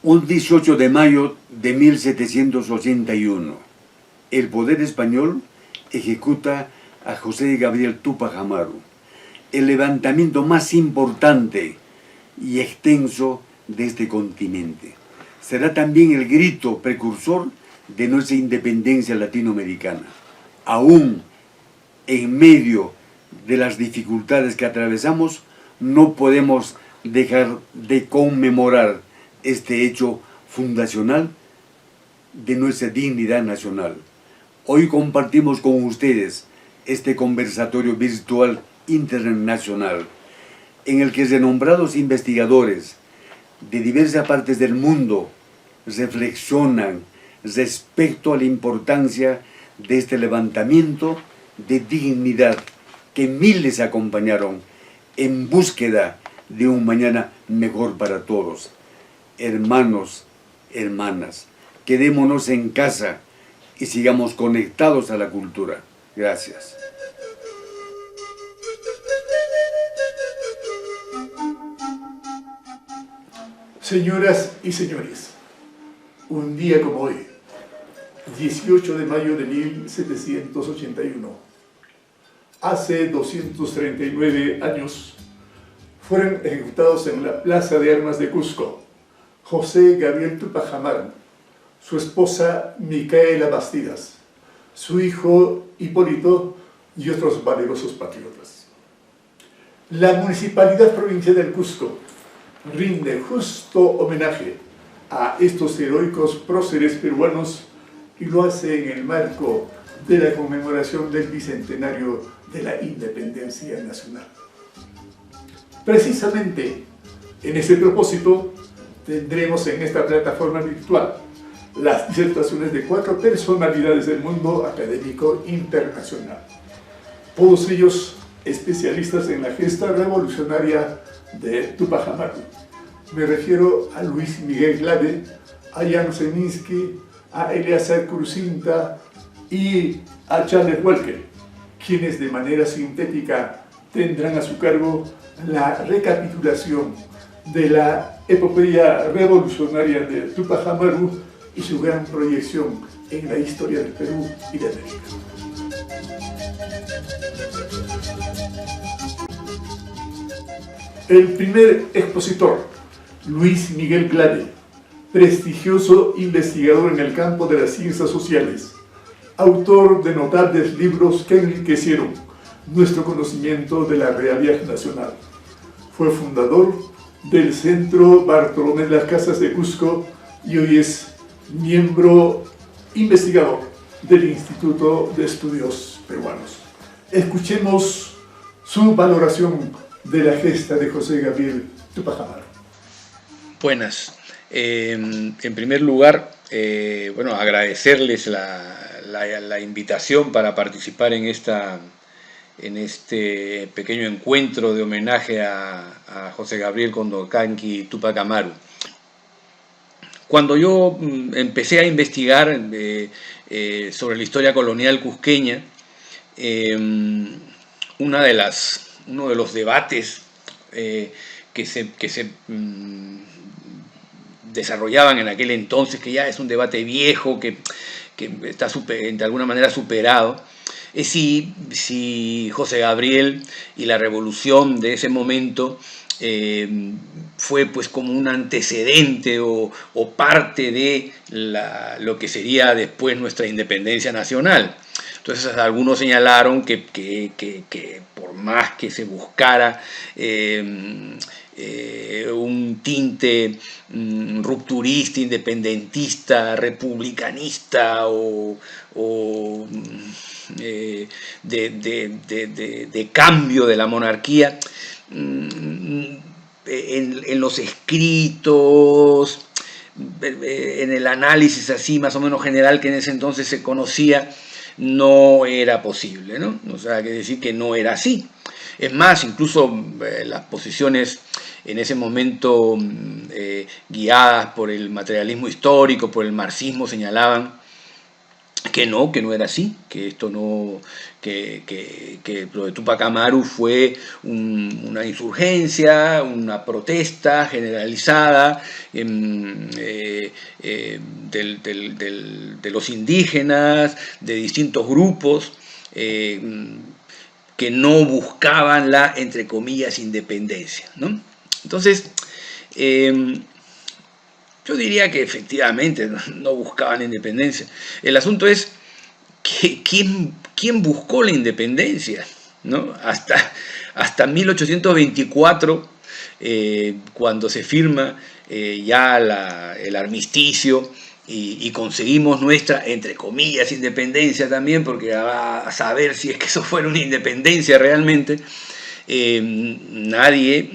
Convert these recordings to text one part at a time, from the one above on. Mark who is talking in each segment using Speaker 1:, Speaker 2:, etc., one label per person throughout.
Speaker 1: Un 18 de mayo de 1781, el poder español ejecuta a José Gabriel Túpac Amaru, el levantamiento más importante y extenso de este continente. Será también el grito precursor de nuestra independencia latinoamericana. Aún en medio de las dificultades que atravesamos, no podemos dejar de conmemorar este hecho fundacional de nuestra dignidad nacional. Hoy compartimos con ustedes este conversatorio virtual internacional en el que renombrados investigadores de diversas partes del mundo reflexionan respecto a la importancia de este levantamiento de dignidad que miles acompañaron en búsqueda de un mañana mejor para todos. Hermanos, hermanas, quedémonos en casa y sigamos conectados a la cultura. Gracias.
Speaker 2: Señoras y señores, un día como hoy, 18 de mayo de 1781, hace 239 años, fueron ejecutados en la Plaza de Armas de Cusco José Gabriel Túpac Amaru, su esposa Micaela Bastidas, su hijo Hipólito y otros valerosos patriotas. La Municipalidad Provincial del Cusco rinde justo homenaje a estos heroicos próceres peruanos y lo hace en el marco de la conmemoración del bicentenario de la independencia nacional. Precisamente en ese propósito tendremos en esta plataforma virtual las disertaciones de 4 personalidades del mundo académico internacional, todos ellos especialistas en la gesta revolucionaria de Túpac Amaru. Me refiero a Luis Miguel Glade, a Jan Seminsky, a Eleazar Crucinta y a Charles Walker, quienes de manera sintética tendrán a su cargo la recapitulación de la epopeya revolucionaria de Túpac Amaru y su gran proyección en la historia del Perú y de América. El primer expositor, Luis Miguel Glade, prestigioso investigador en el campo de las ciencias sociales, autor de notables libros que enriquecieron nuestro conocimiento de la realidad nacional. Fue fundador del Centro Bartolomé de las Casas de Cusco y hoy es miembro investigador del Instituto de Estudios Peruanos. Escuchemos su valoración de la gesta de José Gabriel Túpac Amaru.
Speaker 3: Buenas. En primer lugar, agradecerles la invitación para participar en este pequeño encuentro de homenaje a José Gabriel Condorcanqui Túpac Amaru. Cuando yo empecé a investigar sobre la historia colonial cusqueña, uno de los debates que se desarrollaban en aquel entonces, que ya es un debate viejo, que está de alguna manera superado, es si José Gabriel y la revolución de ese momento fue pues como un antecedente o parte de lo que sería después nuestra independencia nacional. Entonces algunos señalaron que por más que se buscara un tinte rupturista, independentista, republicanista o de cambio de la monarquía, en los escritos, en el análisis así más o menos general que en ese entonces se conocía, no era posible, ¿no? O sea, que decir que no era así. Es más, incluso las posiciones en ese momento guiadas por el materialismo histórico, por el marxismo, señalaban que no era así, que esto no, que lo de Túpac Amaru fue una insurgencia, una protesta generalizada de los indígenas, de distintos grupos que no buscaban la, entre comillas, independencia, ¿no? Entonces, yo diría que efectivamente no buscaban la independencia. El asunto es que ¿quién buscó la independencia? ¿No? Hasta 1824, cuando se firma ya el armisticio y conseguimos nuestra, entre comillas, independencia también, porque a saber si es que eso fuera una independencia realmente, nadie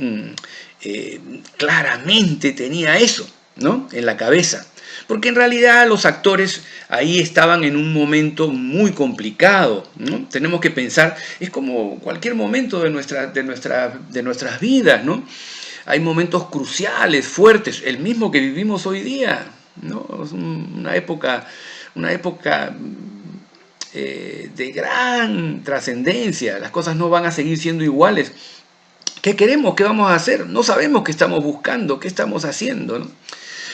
Speaker 3: claramente tenía eso, ¿no?, en la cabeza. Porque en realidad los actores ahí estaban en un momento muy complicado, ¿no? Tenemos que pensar, es como cualquier momento de nuestras vidas, ¿no? Hay momentos cruciales, fuertes, el mismo que vivimos hoy día, ¿no? Es una época de gran trascendencia. Las cosas no van a seguir siendo iguales. ¿Qué queremos? ¿Qué vamos a hacer? No sabemos qué estamos buscando, qué estamos haciendo, ¿no?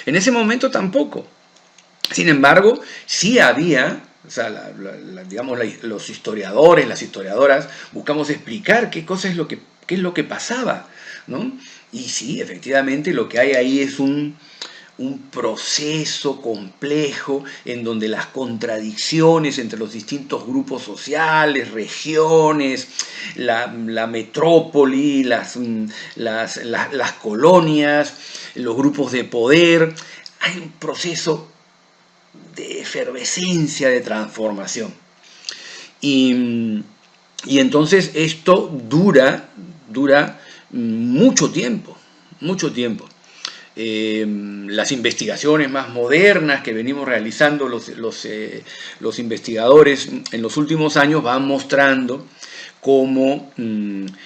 Speaker 3: En ese momento tampoco. Sin embargo, sí había, o sea, digamos, los historiadores, las historiadoras, buscamos explicar qué es lo que pasaba, ¿no? Y sí, efectivamente, lo que hay ahí es un proceso complejo en donde las contradicciones entre los distintos grupos sociales, regiones, la metrópoli, las colonias, los grupos de poder, hay un proceso de efervescencia, de transformación. Y entonces esto dura mucho tiempo, mucho tiempo. Las investigaciones más modernas que venimos realizando los investigadores en los últimos años van mostrando cómo el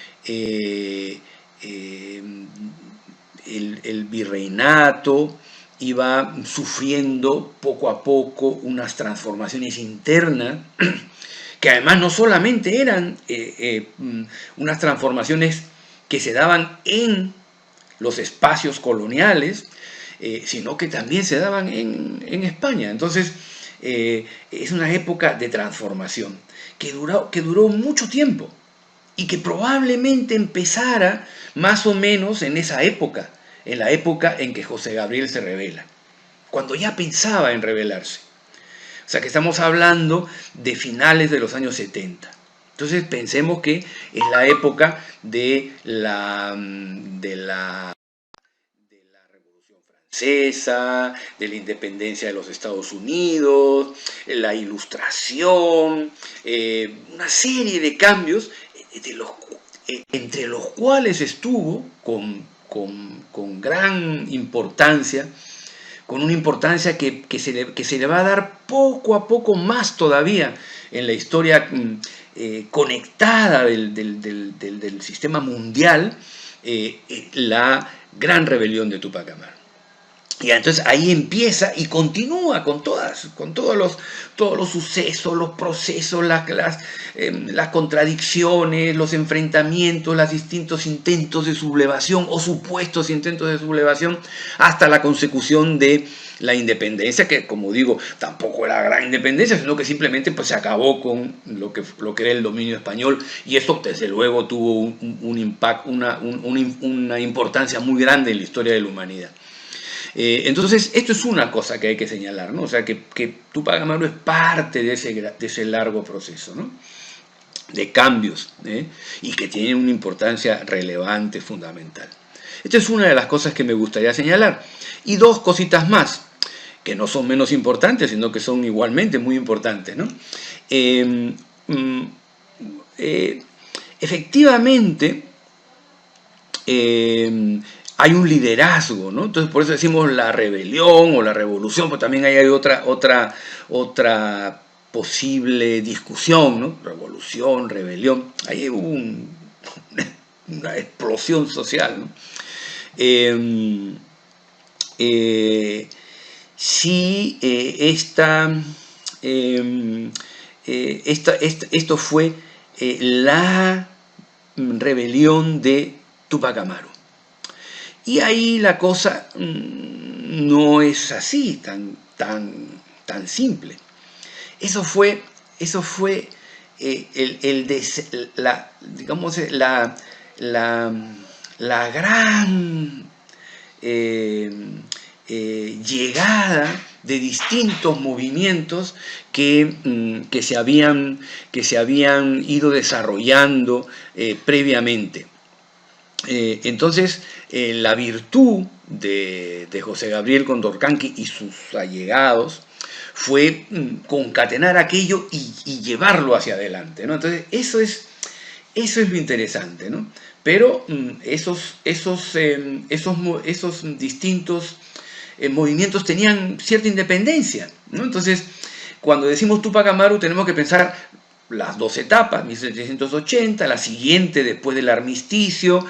Speaker 3: virreinato iba sufriendo poco a poco unas transformaciones internas que además no solamente eran unas transformaciones que se daban en los espacios coloniales, sino que también se daban en España. Entonces, es una época de transformación que duró mucho tiempo y que probablemente empezara más o menos en esa época, en la época en que José Gabriel se rebela, cuando ya pensaba en rebelarse. O sea que estamos hablando de finales de los años 70. Entonces pensemos que es la época de la Revolución Francesa, de la independencia de los Estados Unidos, la Ilustración, una serie de cambios entre los cuales estuvo con gran importancia, con una importancia que se le va a dar poco a poco más todavía en la historia conectada del sistema mundial, la gran rebelión de Túpac Amaru. Y entonces ahí empieza y continúa con todos los sucesos, los procesos, las contradicciones, los enfrentamientos, los distintos intentos de sublevación o supuestos intentos de sublevación hasta la consecución de la independencia, que como digo, tampoco era gran independencia, sino que simplemente pues, se acabó con lo que era el dominio español, y eso desde luego tuvo un impacto, una importancia muy grande en la historia de la humanidad. Entonces, esto es una cosa que hay que señalar, ¿no? O sea, que Túpac Amaru es parte de ese largo proceso, ¿no?, de cambios, y que tiene una importancia relevante, fundamental. Esta es una de las cosas que me gustaría señalar. Y dos cositas más, que no son menos importantes, sino que son igualmente muy importantes, ¿no? Efectivamente, hay un liderazgo, ¿no? Entonces por eso decimos la rebelión o la revolución, pero también hay otra posible discusión, ¿no? Revolución, rebelión. Ahí hubo una explosión social, ¿no? Sí, esto fue la rebelión de Túpac Amaru. Y ahí la cosa no es así, tan simple. Eso fue digamos, la gran llegada de distintos movimientos que se habían ido desarrollando previamente. Entonces, la virtud de José Gabriel Condorcanqui y sus allegados fue concatenar aquello y llevarlo hacia adelante, ¿no? Entonces, eso es lo interesante, ¿no? Pero esos distintos movimientos tenían cierta independencia, ¿no? Entonces, cuando decimos Túpac Amaru, tenemos que pensar las dos etapas, 1780, la siguiente después del armisticio,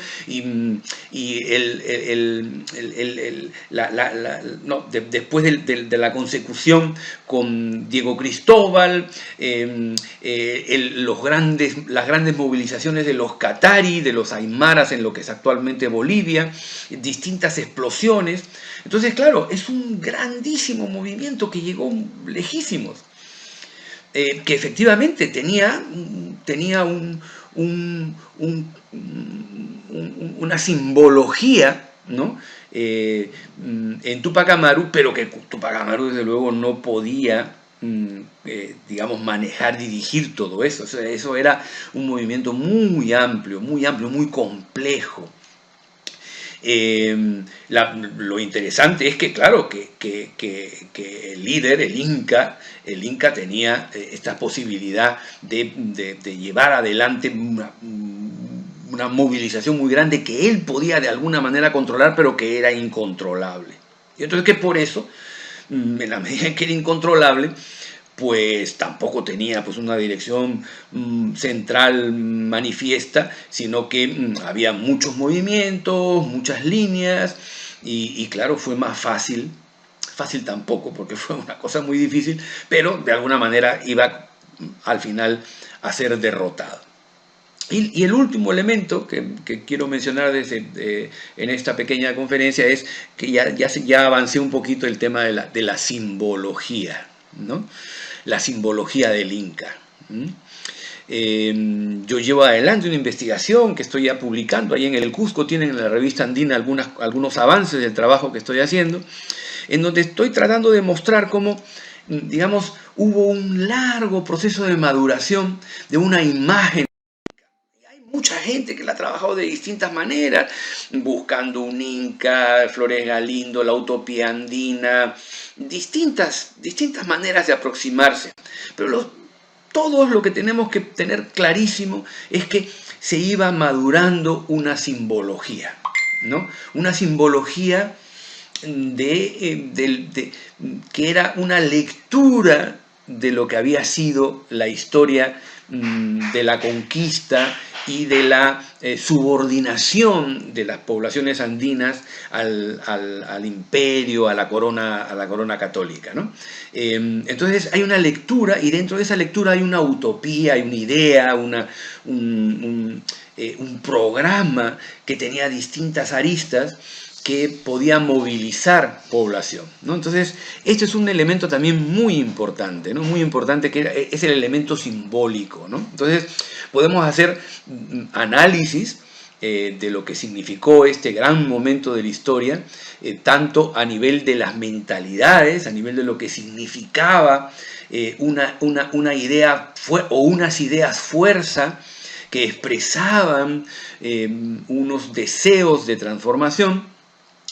Speaker 3: después de la consecución con Diego Cristóbal, las grandes movilizaciones de los catarí, de los aymaras en lo que es actualmente Bolivia, distintas explosiones. Entonces, claro, es un grandísimo movimiento que llegó lejísimos. Que efectivamente tenía una simbología, ¿no? En Túpac Amaru, pero que Túpac Amaru desde luego no podía, digamos, manejar, dirigir todo eso. Eso era un movimiento muy amplio, muy complejo. Lo interesante es que, claro, que el líder, el Inca tenía esta posibilidad de llevar adelante una movilización muy grande que él podía de alguna manera controlar, pero que era incontrolable. Y entonces que por eso, en la medida en que era incontrolable, pues tampoco tenía pues una dirección central manifiesta, sino que había muchos movimientos, muchas líneas, y claro, fue más fácil tampoco, porque fue una cosa muy difícil, pero de alguna manera iba al final a ser derrotado. Y el último elemento que quiero mencionar en esta pequeña conferencia es que ya avancé un poquito el tema de la simbología, ¿no? La simbología del Inca. Yo llevo adelante una investigación que estoy ya publicando ahí en el Cusco, tienen en la revista andina algunos avances del trabajo que estoy haciendo, en donde estoy tratando de mostrar cómo, digamos, hubo un largo proceso de maduración de una imagen. Hay mucha gente que la ha trabajado de distintas maneras, buscando un Inca, Flores Galindo, la utopía andina, distintas maneras de aproximarse. Pero todos lo que tenemos que tener clarísimo es que se iba madurando una simbología, ¿no? Una simbología que era una lectura de lo que había sido la historia de la conquista y de la subordinación de las poblaciones andinas al imperio, a la corona católica, ¿no? Entonces hay una lectura, y dentro de esa lectura hay una utopía, hay una idea, un programa que tenía distintas aristas que podía movilizar población, ¿no? Entonces, este es un elemento también muy importante, ¿no? Muy importante, que es el elemento simbólico, ¿no? Entonces, podemos hacer análisis de lo que significó este gran momento de la historia, tanto a nivel de las mentalidades, a nivel de lo que significaba una idea o unas ideas fuerza que expresaban unos deseos de transformación.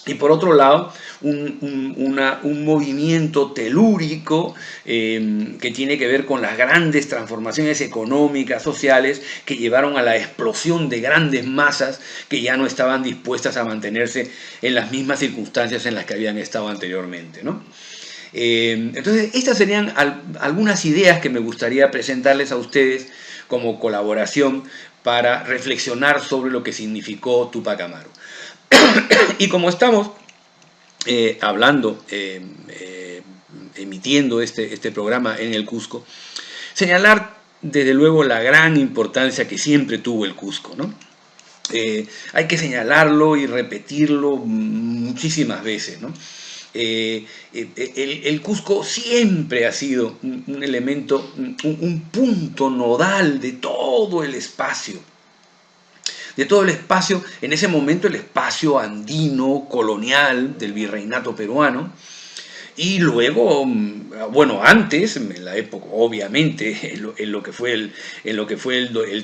Speaker 3: Y por otro lado, un movimiento telúrico que tiene que ver con las grandes transformaciones económicas, sociales, que llevaron a la explosión de grandes masas que ya no estaban dispuestas a mantenerse en las mismas circunstancias en las que habían estado anteriormente, ¿no? Entonces, estas serían algunas ideas que me gustaría presentarles a ustedes como colaboración para reflexionar sobre lo que significó Túpac Amaru. Y como estamos hablando emitiendo este programa en el Cusco, señalar desde luego la gran importancia que siempre tuvo el Cusco, ¿no? Hay que señalarlo y repetirlo muchísimas veces, ¿no? El Cusco siempre ha sido un elemento, un punto nodal de todo el espacio. En ese momento el espacio andino, colonial del virreinato peruano, y luego, bueno, antes, en la época, obviamente, en lo que fue el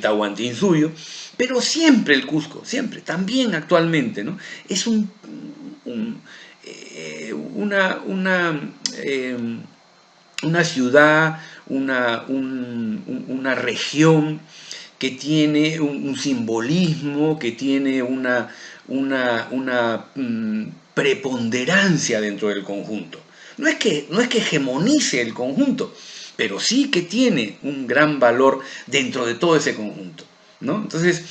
Speaker 3: Tahuantinsuyo, pero siempre el Cusco, siempre, también actualmente, ¿no? Es una ciudad, una región que tiene un simbolismo, que tiene una preponderancia dentro del conjunto. No es que hegemonice el conjunto, pero sí que tiene un gran valor dentro de todo ese conjunto, ¿no? Entonces,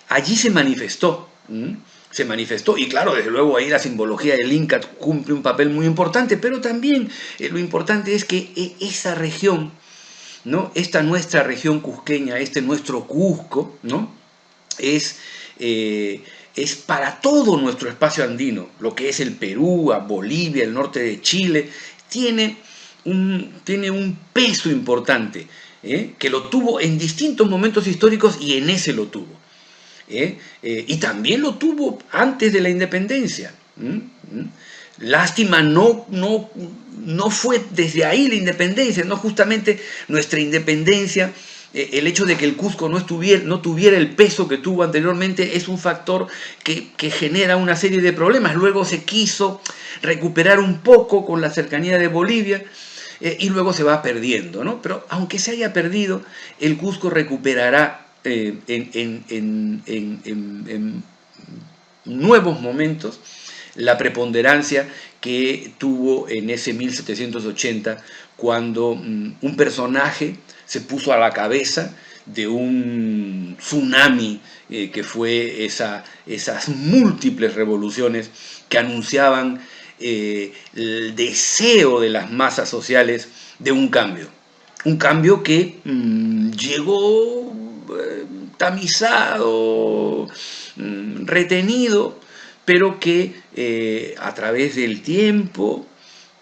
Speaker 3: allí se manifestó, y claro, desde luego ahí la simbología del Inca cumple un papel muy importante, pero también lo importante es que esa región, ¿no? Esta nuestra región cusqueña, nuestro Cusco, ¿no? Es para todo nuestro espacio andino, lo que es el Perú, a Bolivia, el norte de Chile, tiene un peso importante, que lo tuvo en distintos momentos históricos y en ese lo tuvo. Y también lo tuvo antes de la independencia. Lástima, no fue desde ahí la independencia, no justamente nuestra independencia. El hecho de que el Cusco no tuviera el peso que tuvo anteriormente es un factor que genera una serie de problemas. Luego se quiso recuperar un poco con la cercanía de Bolivia y luego se va perdiendo, ¿no? Pero aunque se haya perdido, el Cusco recuperará en nuevos momentos la preponderancia que tuvo en ese 1780, cuando un personaje se puso a la cabeza de un tsunami que fue esas múltiples revoluciones que anunciaban el deseo de las masas sociales de un cambio que llegó tamizado, retenido, pero que a través del tiempo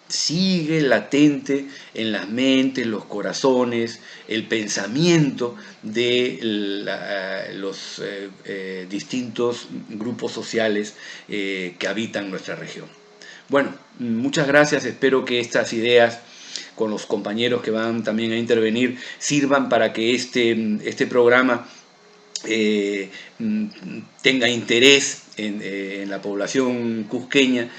Speaker 3: sigue latente en las mentes, los corazones, el pensamiento de los distintos grupos sociales que habitan nuestra región. Bueno, muchas gracias, espero que estas ideas con los compañeros que van también a intervenir sirvan para que este programa tenga interés en la población cusqueña,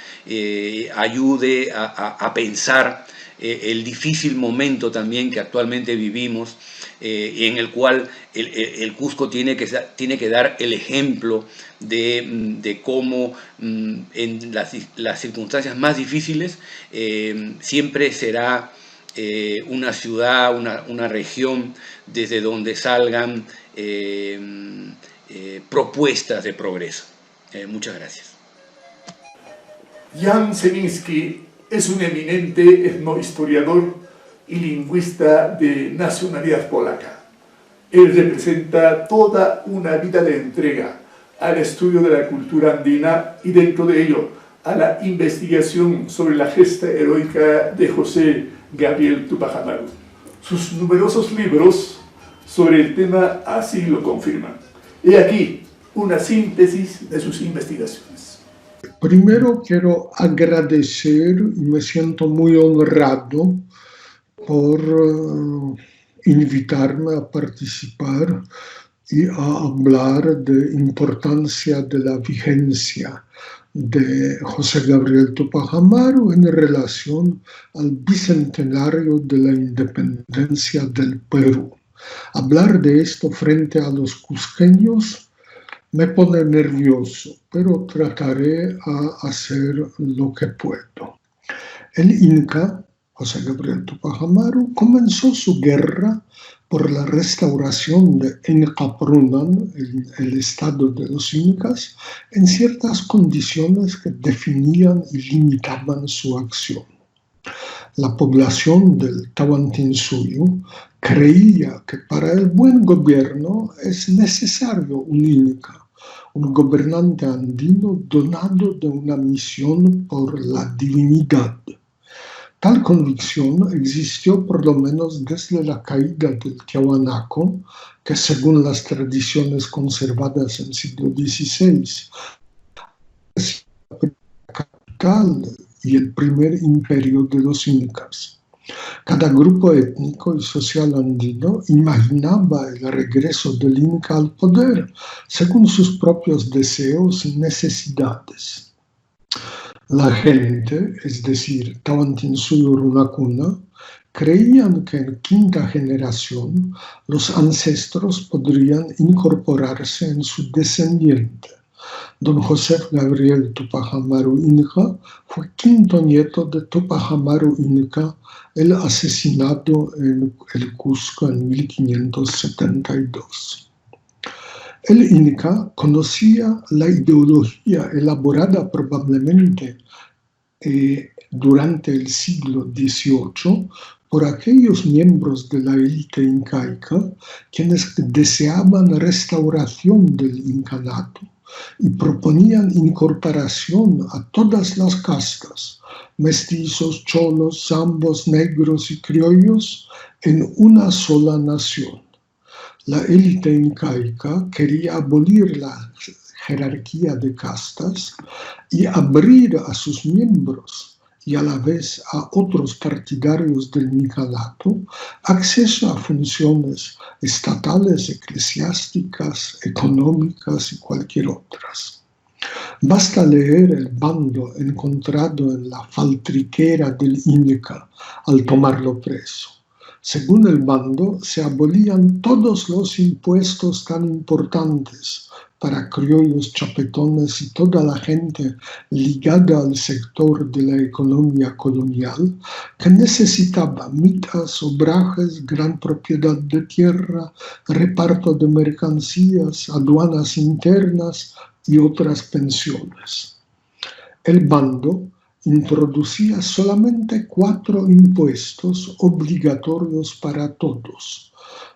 Speaker 3: ayude a pensar el difícil momento también que actualmente vivimos, en el cual el Cusco tiene que dar el ejemplo de cómo en las circunstancias más difíciles siempre será una ciudad, una región desde donde salgan propuestas de progreso. Muchas gracias.
Speaker 2: Jan Semiński es un eminente etnohistoriador y lingüista de nacionalidad polaca. Él representa toda una vida de entrega al estudio de la cultura andina y dentro de ello a la investigación sobre la gesta heroica de José Gabriel Tupac Amaru. Sus numerosos libros sobre el tema así lo confirman. He aquí una síntesis de sus investigaciones.
Speaker 4: Primero quiero agradecer, me siento muy honrado por invitarme a participar y a hablar de importancia de la vigencia de José Gabriel Tupac Amaru en relación al bicentenario de la independencia del Perú. Hablar de esto frente a los cusqueños me pone nervioso, pero trataré a hacer lo que puedo. El Inca, José Gabriel Tupac Amaru, comenzó su guerra por la restauración de Encaprunan, el estado de los Incas, en ciertas condiciones que definían y limitaban su acción. La población del Tahuantinsuyo creía que para el buen gobierno es necesario un Inca, un gobernante andino donado de una misión por la divinidad. Tal convicción existió por lo menos desde la caída del Tiahuanaco, que según las tradiciones conservadas en el siglo XVI, es la capital y el primer imperio de los incas. Cada grupo étnico y social andino imaginaba el regreso del Inca al poder según sus propios deseos y necesidades. La gente, es decir, Tahuantinsuyo Runacuna, creían que en quinta generación los ancestros podrían incorporarse en su descendiente. Don José Gabriel Tupac Amaru Inca fue quinto nieto de Tupac Amaru Inca, el asesinado en el Cusco en 1572. El Inca conocía la ideología elaborada probablemente durante el siglo XVIII por aquellos miembros de la élite incaica quienes deseaban restauración del incanato y proponían incorporación a todas las castas, mestizos, cholos, zambos, negros y criollos, en una sola nación. La élite incaica quería abolir la jerarquía de castas y abrir a sus miembros y a la vez a otros partidarios del incanato acceso a funciones estatales, eclesiásticas, económicas y cualquier otras. Basta leer el bando encontrado en la faltriquera del Inca al tomarlo preso. Según el bando, se abolían todos los impuestos tan importantes para criollos, chapetones y toda la gente ligada al sector de la economía colonial que necesitaba mitas, obrajes, gran propiedad de tierra, reparto de mercancías, aduanas internas y otras pensiones. El bando introducía solamente 4 impuestos obligatorios para todos: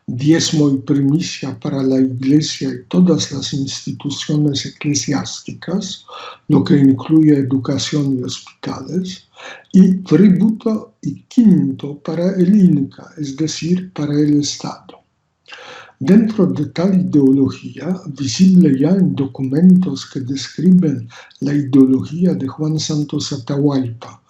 Speaker 4: diezmo y primicia para la Iglesia y todas las instituciones eclesiásticas, lo que incluye educación y hospitales, y tributo y quinto para el Inca, es decir, para el Estado. Dentro de tal ideología, visible ya en documentos que describen la ideología de Juan Santos Atahualpa,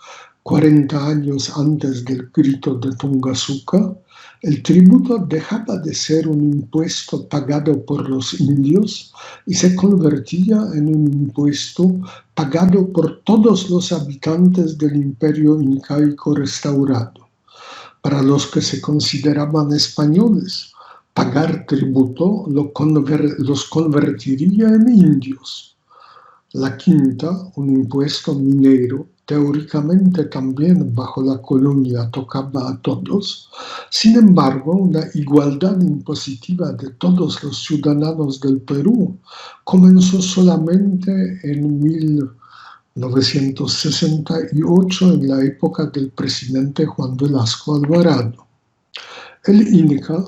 Speaker 4: 40 años antes del grito de Tungazuca, el tributo dejaba de ser un impuesto pagado por los indios y se convertía en un impuesto pagado por todos los habitantes del imperio incaico restaurado. Para los que se consideraban españoles, pagar tributo los convertiría en indios. La quinta, un impuesto minero, teóricamente también bajo la colonia tocaba a todos. Sin embargo, una igualdad impositiva de todos los ciudadanos del Perú comenzó solamente en 1968, en la época del presidente Juan Velasco Alvarado. El Inca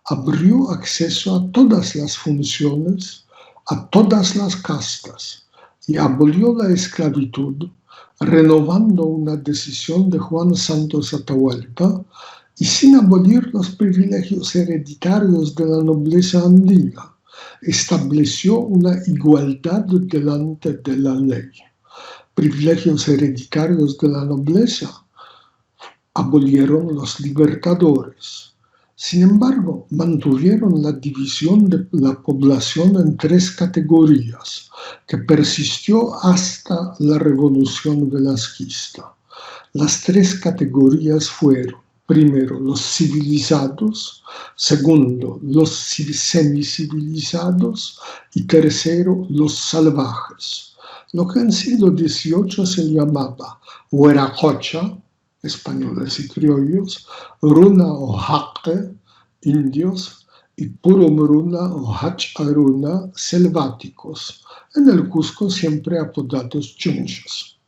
Speaker 4: abrió acceso a todas las funciones, a todas las castas, y abolió la esclavitud, renovando una decisión de Juan Santos Atahualpa y sin abolir los privilegios hereditarios de la nobleza andina. Estableció una igualdad delante de la ley. Privilegios hereditarios de la nobleza abolieron los libertadores. Sin embargo, mantuvieron la división de la población en 3 categorías, que persistió hasta la Revolución Velasquista. Las 3 categorías fueron: primero, los civilizados; segundo, los semicivilizados; y tercero, los salvajes. Lo que en siglo XVIII se llamaba Hueracocha, españoles y criollos; Runa o Jaque, indios; y Purumruna o Hacharuna, selváticos, en el Cusco siempre apodados Chunchos.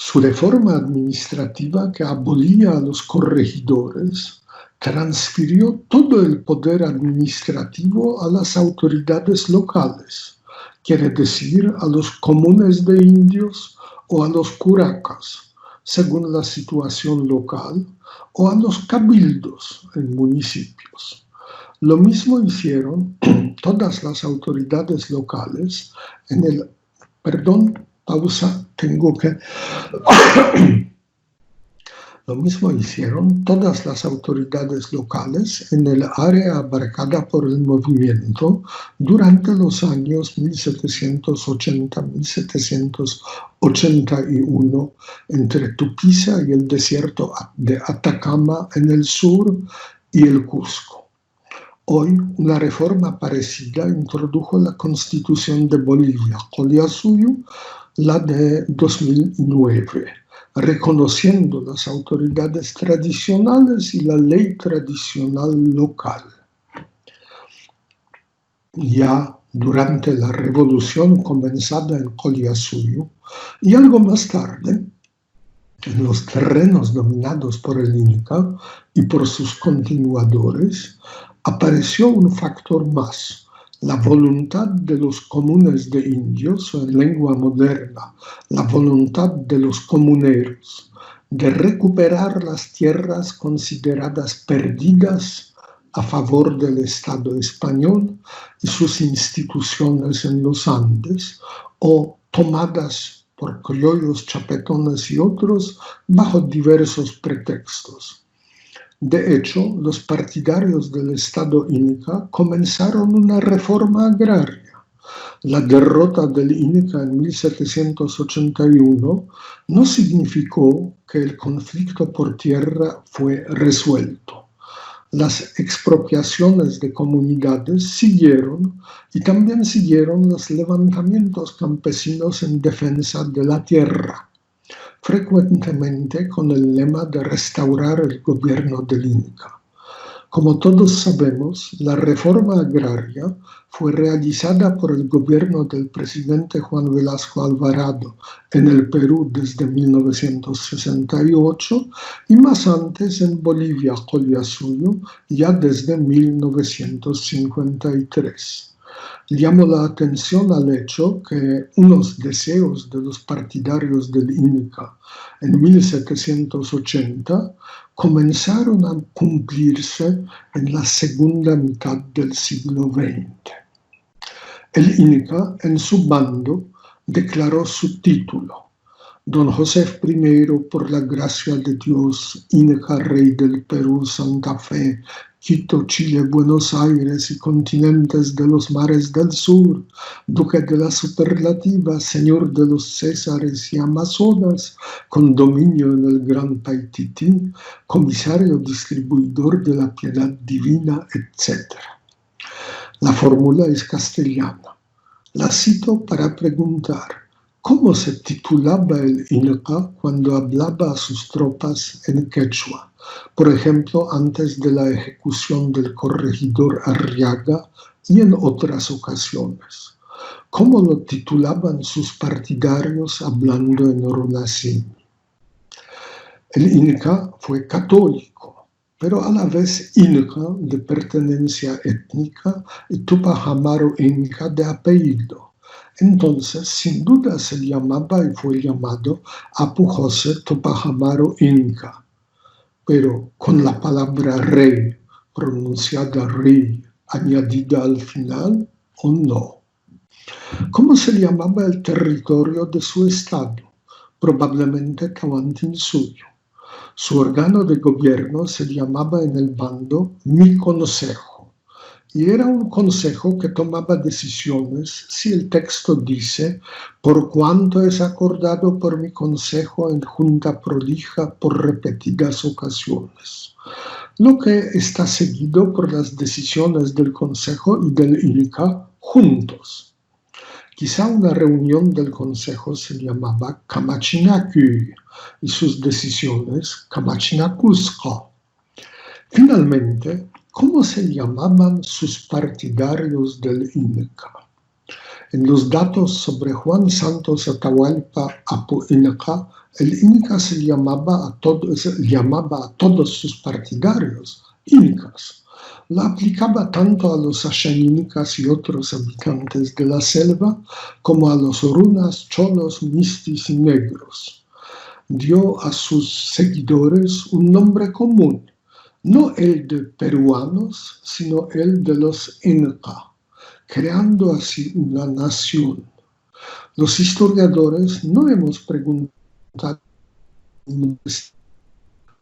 Speaker 4: Su reforma administrativa, que abolía a los corregidores, transfirió todo el poder administrativo a las autoridades locales, quiere decir a los comunes de indios o a los curacas, según la situación local, o a los cabildos en municipios. Lo mismo hicieron todas las autoridades locales en el... Perdón, pausa, tengo que... Lo mismo hicieron todas las autoridades locales en el área abarcada por el movimiento durante los años 1780-1781 entre Tupiza y el desierto de Atacama en el sur y el Cusco. Hoy, una reforma parecida introdujo la Constitución de Bolivia, Collasuyo, la de 2009, reconociendo las autoridades tradicionales y la ley tradicional local. Ya durante la revolución comenzada en Collasuyo y algo más tarde, en los terrenos dominados por el Inca y por sus continuadores, apareció un factor más, la voluntad de los comunes de indios, o en lengua moderna, la voluntad de los comuneros, de recuperar las tierras consideradas perdidas a favor del Estado español y sus instituciones en los Andes, o tomadas por criollos chapetones y otros bajo diversos pretextos. De hecho, los partidarios del Estado Inca comenzaron una reforma agraria. La derrota del Inca en 1781 no significó que el conflicto por tierra fue resuelto. Las expropiaciones de comunidades siguieron y también siguieron los levantamientos campesinos en defensa de la tierra, frecuentemente con el lema de restaurar el gobierno del Inca. Como todos sabemos, la reforma agraria fue realizada por el gobierno del presidente Juan Velasco Alvarado en el Perú desde 1968 y más antes en Bolivia, Collasuyo, ya desde 1953. Llamo la atención al hecho que unos deseos de los partidarios del Inca en 1780 comenzaron a cumplirse en la segunda mitad del siglo XX. El Inca, en su bando, declaró su título: Don José I, por la gracia de Dios, Inca, Rey del Perú, Santa Fe, Quito, Chile, Buenos Aires y continentes de los mares del sur, duque de la superlativa, señor de los Césares y Amazonas, con dominio en el Gran Paitití, comisario distribuidor de la piedad divina, etc. La fórmula es castellana. La cito para preguntar: ¿cómo se titulaba el Inca cuando hablaba a sus tropas en quechua? Por ejemplo, antes de la ejecución del corregidor Arriaga y en otras ocasiones. ¿Cómo lo titulaban sus partidarios hablando en Orunacín? El Inca fue católico, pero a la vez Inca de pertenencia étnica y Tupac Amaru Inca de apellido. Entonces, sin duda se llamaba y fue llamado Apu José Tupac Amaru Inca, pero con la palabra rey, pronunciada rey, añadida al final, o no. ¿Cómo se llamaba el territorio de su estado? Probablemente Tahuantinsuyo. Su órgano de gobierno se llamaba en el bando Mi Consejo, y era un consejo que tomaba decisiones, si el texto dice, por cuanto es acordado por mi consejo en junta prolija por repetidas ocasiones, lo que está seguido por las decisiones del consejo y del Inca juntos. Quizá una reunión del consejo se llamaba Camachinacuy y sus decisiones Camachinacusco. Finalmente, ¿cómo se llamaban sus partidarios del Inca? En los datos sobre Juan Santos Atahualpa Apu Inca, el Inca llamaba a todos sus partidarios Incas. La aplicaba tanto a los Ashaninkas y otros habitantes de la selva como a los Runas, Cholos, Mistis y Negros. Dio a sus seguidores un nombre común, no el de peruanos, sino el de los Inca, creando así una nación. Los historiadores no hemos preguntado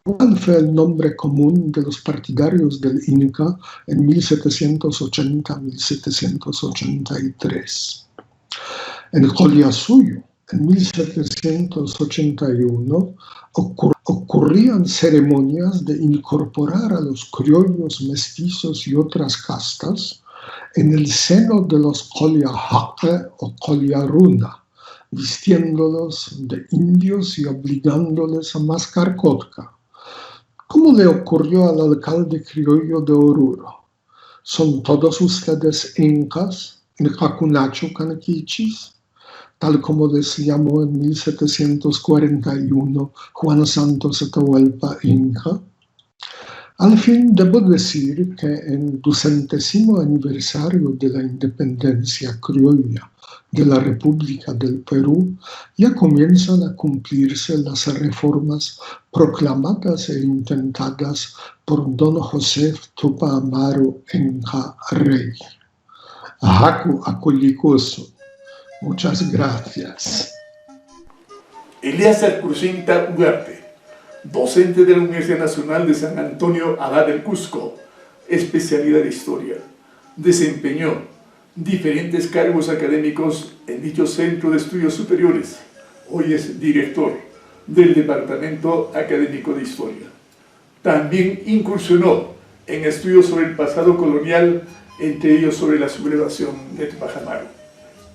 Speaker 4: cuál fue el nombre común de los partidarios del Inca en 1780-1783. En Collasuyo, en 1781, ocurrían ceremonias de incorporar a los criollos, mestizos y otras castas en el seno de los Colliajaque o Colliaruna, vistiéndolos de indios y obligándoles a mascar vodka. ¿Cómo le ocurrió al alcalde criollo de Oruro? ¿Son todos ustedes incas, incacunacho canquichis? Tal como les llamó en 1741 Juan Santos Atahualpa Inca. Al fin, debo decir que en el 200º aniversario de la independencia criolla de la República del Perú, ya comienzan a cumplirse las reformas proclamadas e intentadas por don José Tupac Amaru Inca Rey. Haku Akulikusu. Muchas gracias.
Speaker 2: Elías Crucinta Ugarte, docente de la Universidad Nacional de San Antonio Abad del Cusco, especialidad de Historia. Desempeñó diferentes cargos académicos en dicho Centro de Estudios Superiores. Hoy es director del Departamento Académico de Historia. También incursionó en estudios sobre el pasado colonial, entre ellos sobre la sublevación de Tupac Amaru.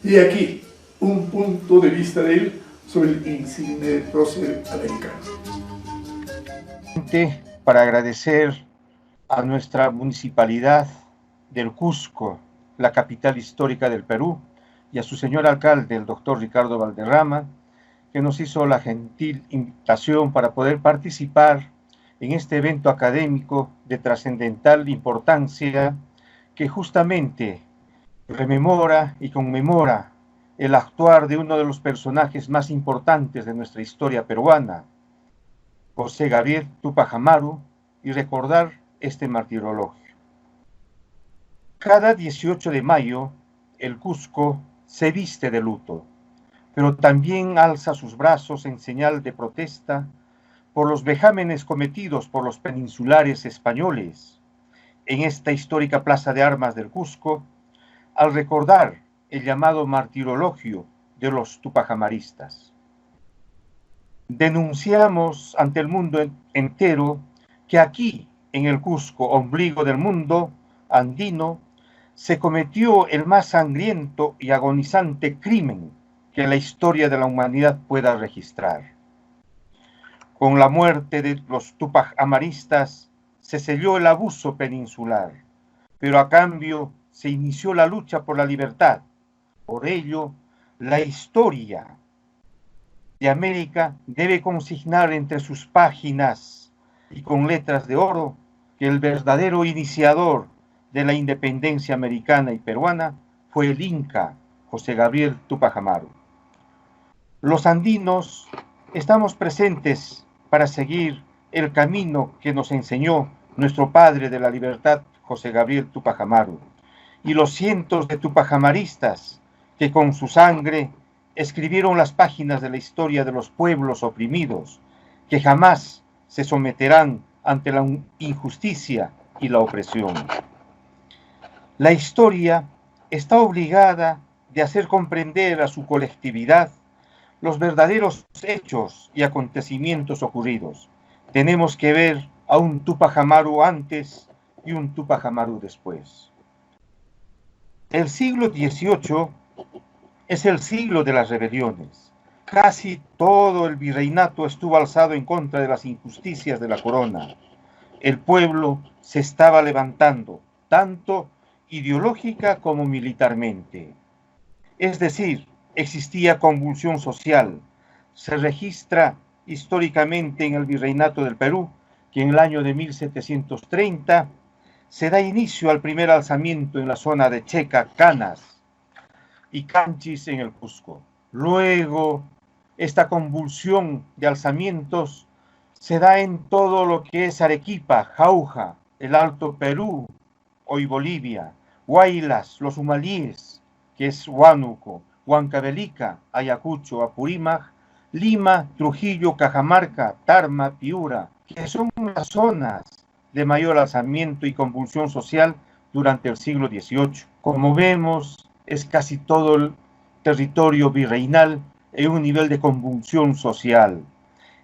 Speaker 2: Y aquí, un punto de vista de él sobre el insigne prócer americano.
Speaker 5: Para agradecer a nuestra municipalidad del Cusco, la capital histórica del Perú, y a su señor alcalde, el doctor Ricardo Valderrama, que nos hizo la gentil invitación para poder participar en este evento académico de trascendental importancia que justamente rememora y conmemora el actuar de uno de los personajes más importantes de nuestra historia peruana, José Gabriel Tupac Amaru, y recordar este martirologio. Cada 18 de mayo, el Cusco se viste de luto, pero también alza sus brazos en señal de protesta por los vejámenes cometidos por los peninsulares españoles en esta histórica plaza de armas del Cusco, al recordar el llamado martirologio de los tupajamaristas. Denunciamos ante el mundo entero que aquí, en el Cusco, ombligo del mundo andino, se cometió el más sangriento y agonizante crimen que la historia de la humanidad pueda registrar. Con la muerte de los tupajamaristas se selló el abuso peninsular, pero a cambio se inició la lucha por la libertad. Por ello, la historia de América debe consignar entre sus páginas y con letras de oro que el verdadero iniciador de la independencia americana y peruana fue el Inca José Gabriel Tupac Amaru. Los andinos estamos presentes para seguir el camino que nos enseñó nuestro padre de la libertad, José Gabriel Tupac Amaru, y los cientos de tupajamaristas que con su sangre escribieron las páginas de la historia de los pueblos oprimidos, que jamás se someterán ante la injusticia y la opresión. La historia está obligada de hacer comprender a su colectividad los verdaderos hechos y acontecimientos ocurridos. Tenemos que ver a un Tupac Amaru antes y un Tupac Amaru después. El siglo XVIII es el siglo de las rebeliones. Casi todo el virreinato estuvo alzado en contra de las injusticias de la corona. El pueblo se estaba levantando, tanto ideológica como militarmente. Es decir, existía convulsión social. Se registra históricamente en el Virreinato del Perú que en el año de 1730 se da inicio al primer alzamiento en la zona de Checa, Canas y Canchis en el Cusco. Luego, esta convulsión de alzamientos se da en todo lo que es Arequipa, Jauja, el Alto Perú, hoy Bolivia, Huaylas, los Humalíes, que es Huánuco, Huancavelica, Ayacucho, Apurímac, Lima, Trujillo, Cajamarca, Tarma, Piura, que son las zonas de mayor alzamiento y convulsión social durante el siglo XVIII. Como vemos, es casi todo el territorio virreinal en un nivel de convulsión social.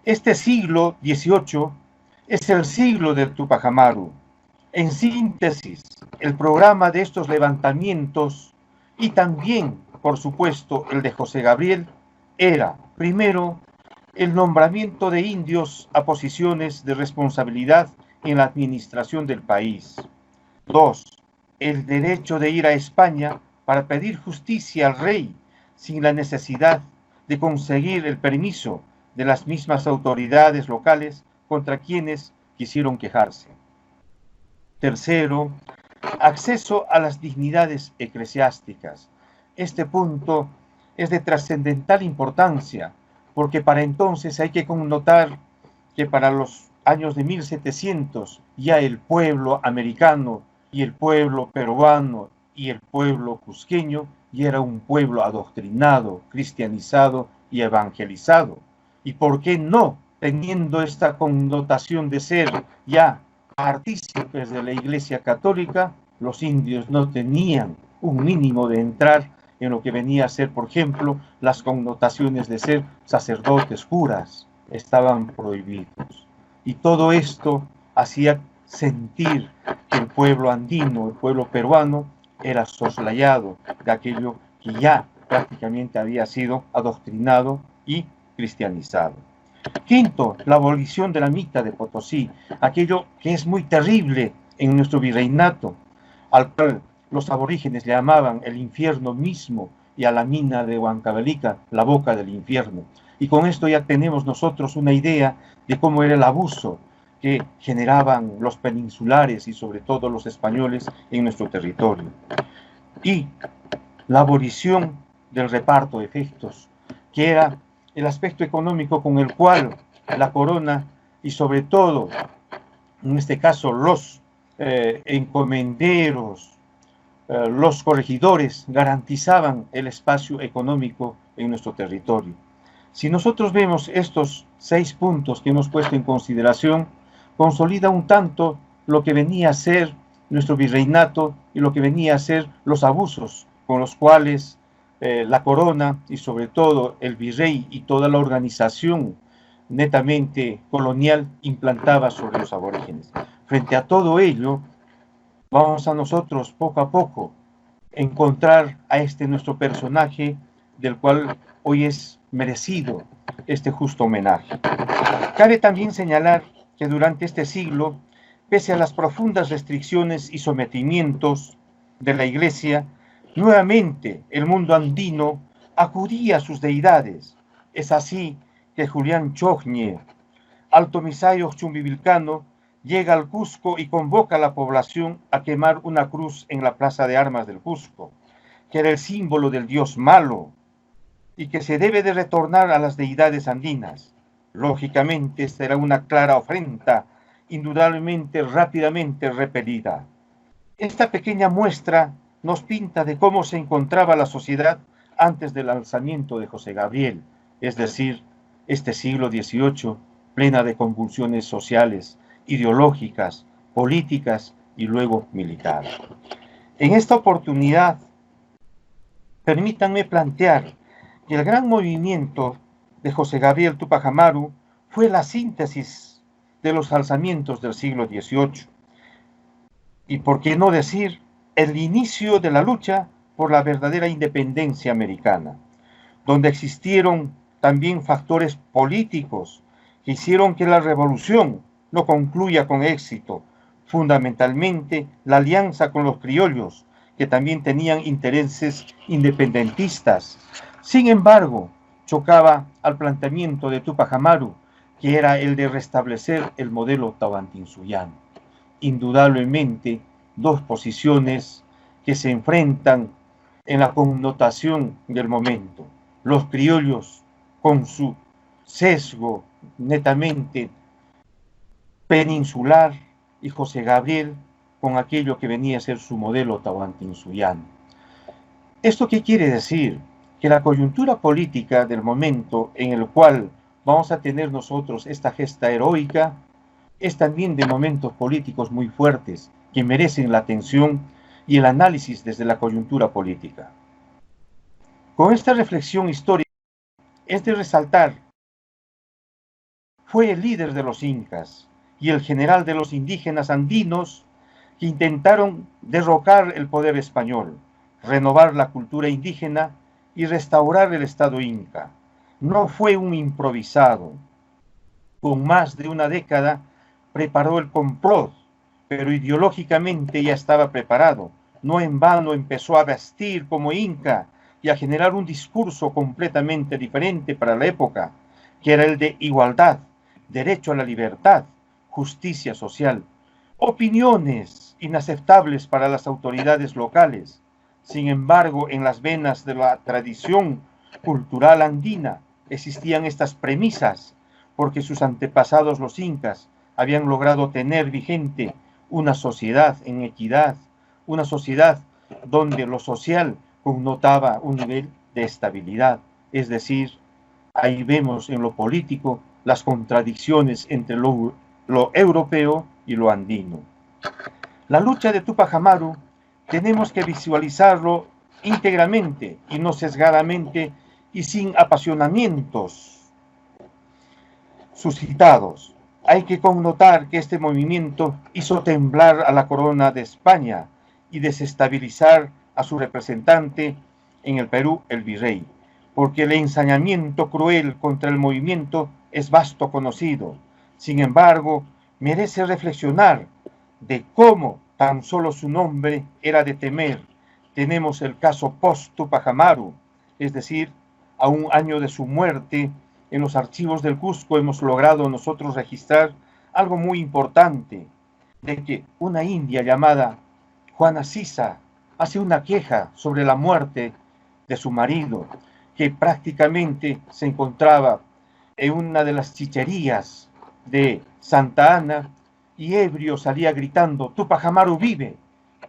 Speaker 5: Este siglo XVIII es el siglo del Tupac Amaru. En síntesis, el programa de estos levantamientos y también, por supuesto, el de José Gabriel era, primero, el nombramiento de indios a posiciones de responsabilidad en la administración del país. 2. El derecho de ir a España para pedir justicia al rey sin la necesidad de conseguir el permiso de las mismas autoridades locales contra quienes quisieron quejarse. Tercero, acceso a las dignidades eclesiásticas. Este punto es de trascendental importancia porque para entonces hay que connotar que para los años de 1700 ya el pueblo americano y el pueblo peruano y el pueblo cusqueño ya era un pueblo adoctrinado, cristianizado y evangelizado. ¿Y por qué no, teniendo esta connotación de ser ya partícipes de la Iglesia Católica, los indios no tenían un mínimo de entrar en lo que venía a ser, por ejemplo, las connotaciones de ser sacerdotes, curas, estaban prohibidos. Y todo esto hacía sentir que el pueblo andino, el pueblo peruano, era soslayado de aquello que ya prácticamente había sido adoctrinado y cristianizado. Quinto, la abolición de la mita de Potosí, aquello que es muy terrible en nuestro virreinato, al cual los aborígenes le llamaban el infierno mismo y a la mina de Huancavelica la boca del infierno. Y con esto ya tenemos nosotros una idea de cómo era el abuso que generaban los peninsulares y sobre todo los españoles en nuestro territorio. Y la abolición del reparto de efectos, que era el aspecto económico con el cual la corona y sobre todo, en este caso, los encomenderos, los corregidores garantizaban el espacio económico en nuestro territorio. Si nosotros vemos estos 6 puntos que hemos puesto en consideración, consolida un tanto lo que venía a ser nuestro virreinato y lo que venía a ser los abusos con los cuales la corona y sobre todo el virrey y toda la organización netamente colonial implantaba sobre los aborígenes. Frente a todo ello, vamos a nosotros poco a poco encontrar a este nuestro personaje del cual hoy es merecido este justo homenaje. Cabe también señalar que durante este siglo, pese a las profundas restricciones y sometimientos de la Iglesia, nuevamente el mundo andino acudía a sus deidades. Es así que Julián Chogne, alto misayo chumbivilcano, llega al Cusco y convoca a la población a quemar una cruz en la plaza de armas del Cusco, que era el símbolo del dios malo y que se debe de retornar a las deidades andinas. Lógicamente, esta era una clara ofrenda, indudablemente rápidamente repelida. Esta pequeña muestra nos pinta de cómo se encontraba la sociedad antes del alzamiento de José Gabriel, es decir, este siglo XVIII, plena de convulsiones sociales, ideológicas, políticas y luego militares. En esta oportunidad, permítanme plantear que el gran movimiento de José Gabriel Tupac Amaru fue la síntesis de los alzamientos del siglo XVIII. Y por qué no decir, el inicio de la lucha por la verdadera independencia americana, donde existieron también factores políticos que hicieron que la revolución no concluya con éxito, fundamentalmente la alianza con los criollos, que también tenían intereses independentistas. Sin embargo, chocaba al planteamiento de Túpac Amaru, que era el de restablecer el modelo tahuantinsuyo. Indudablemente, dos posiciones que se enfrentan en la connotación del momento. Los criollos, con su sesgo netamente peninsular, y José Gabriel con aquello que venía a ser su modelo tahuantinsuyano. ¿Esto qué quiere decir? Que la coyuntura política del momento en el cual vamos a tener nosotros esta gesta heroica es también de momentos políticos muy fuertes que merecen la atención y el análisis desde la coyuntura política. Con esta reflexión histórica es de resaltar, fue el líder de los incas y el general de los indígenas andinos que intentaron derrocar el poder español, renovar la cultura indígena y restaurar el Estado inca. No fue un improvisado. Con más de una década preparó el complot, pero ideológicamente ya estaba preparado. No en vano empezó a vestir como inca y a generar un discurso completamente diferente para la época, que era el de igualdad, derecho a la libertad, justicia social, opiniones inaceptables para las autoridades locales. Sin embargo, en las venas de la tradición cultural andina existían estas premisas, porque sus antepasados los incas habían logrado tener vigente una sociedad en equidad, una sociedad donde lo social connotaba un nivel de estabilidad. Es decir, ahí vemos en lo político las contradicciones entre lo europeo y lo andino. La lucha de Túpac Amaru tenemos que visualizarlo íntegramente y no sesgadamente y sin apasionamientos suscitados. Hay que connotar que este movimiento hizo temblar a la corona de España y desestabilizar a su representante en el Perú, el virrey, porque el ensañamiento cruel contra el movimiento es vasto conocido. Sin embargo, merece reflexionar de cómo tan solo su nombre era de temer. Tenemos el caso post-Túpac Amaru, es decir, a un año de su muerte. En los archivos del Cusco hemos logrado nosotros registrar algo muy importante, de que una india llamada Juana Sisa hace una queja sobre la muerte de su marido, que prácticamente se encontraba en una de las chicherías de Santa Ana, y ebrio salía gritando, Túpac Amaru vive,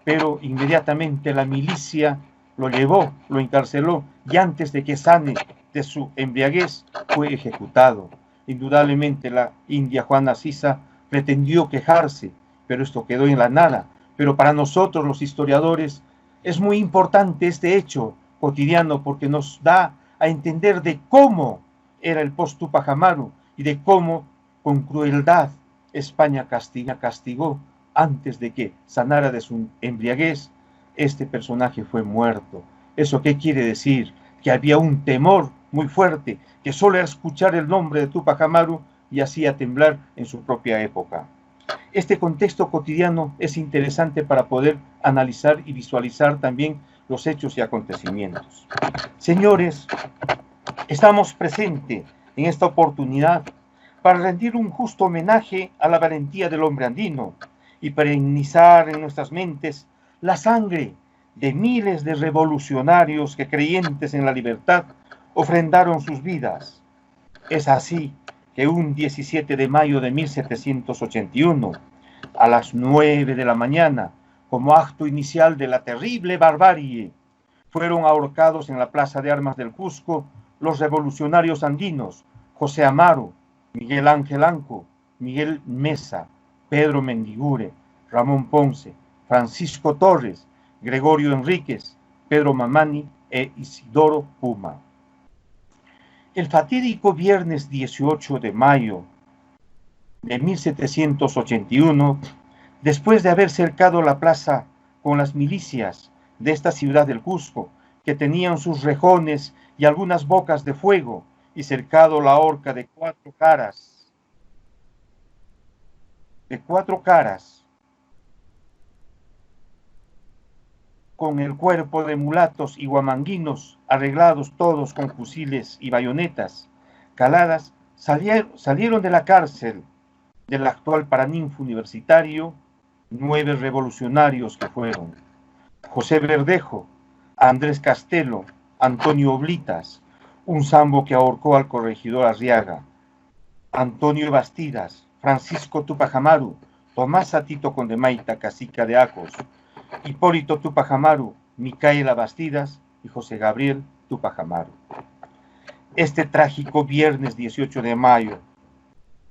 Speaker 5: pero inmediatamente la milicia lo llevó, lo encarceló, y antes de que sane de su embriaguez fue ejecutado. Indudablemente la india Juana Sisa pretendió quejarse, pero esto quedó en la nada. Pero para nosotros los historiadores es muy importante este hecho cotidiano, porque nos da a entender de cómo era el post-Túpac Amaru y de cómo con crueldad España castigó antes de que sanara de su embriaguez. Este personaje fue muerto. ¿Eso qué quiere decir? Que había un temor muy fuerte, que solo era escuchar el nombre de Túpac Amaru y hacía temblar en su propia época. Este contexto cotidiano es interesante para poder analizar y visualizar también los hechos y acontecimientos. Señores, estamos presentes en esta oportunidad para rendir un justo homenaje a la valentía del hombre andino y perennizar en nuestras mentes la sangre de miles de revolucionarios que, creyentes en la libertad, ofrendaron sus vidas. Es así que un 17 de mayo de 1781, a las 9 de la mañana, como acto inicial de la terrible barbarie, fueron ahorcados en la Plaza de Armas del Cusco los revolucionarios andinos José Amaru, Miguel Ángel Anco, Miguel Mesa, Pedro Mendiguren, Ramón Ponce, Francisco Torres, Gregorio Enríquez, Pedro Mamani e Isidoro Puma. El fatídico viernes 18 de mayo de 1781, después de haber cercado la plaza con las milicias de esta ciudad del Cusco, que tenían sus rejones y algunas bocas de fuego, y cercado la horca de cuatro caras, con el cuerpo de mulatos y guamanguinos, arreglados todos con fusiles y bayonetas caladas, salieron de la cárcel del actual Paraninfo Universitario 9 revolucionarios que fueron José Verdejo, Andrés Castelo, Antonio Oblitas, un sambo que ahorcó al corregidor Arriaga, Antonio Bastidas, Francisco Tupac Amaru, Tomás Atito Condemaita, cacique de Acos, Hipólito Tupac Amaru, Micaela Bastidas y José Gabriel Tupac Amaru. Este trágico viernes 18 de mayo,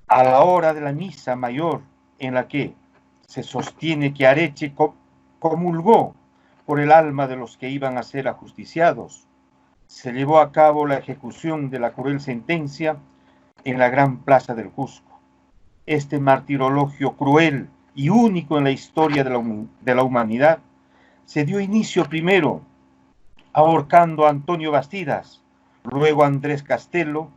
Speaker 5: a la hora de la misa mayor, en la que se sostiene que Areche comulgó por el alma de los que iban a ser ajusticiados, se llevó a cabo la ejecución de la cruel sentencia en la gran plaza del Cusco. Este martirologio cruel y único en la historia de la humanidad se dio inicio primero ahorcando a Antonio Bastidas, luego a Andrés Castelo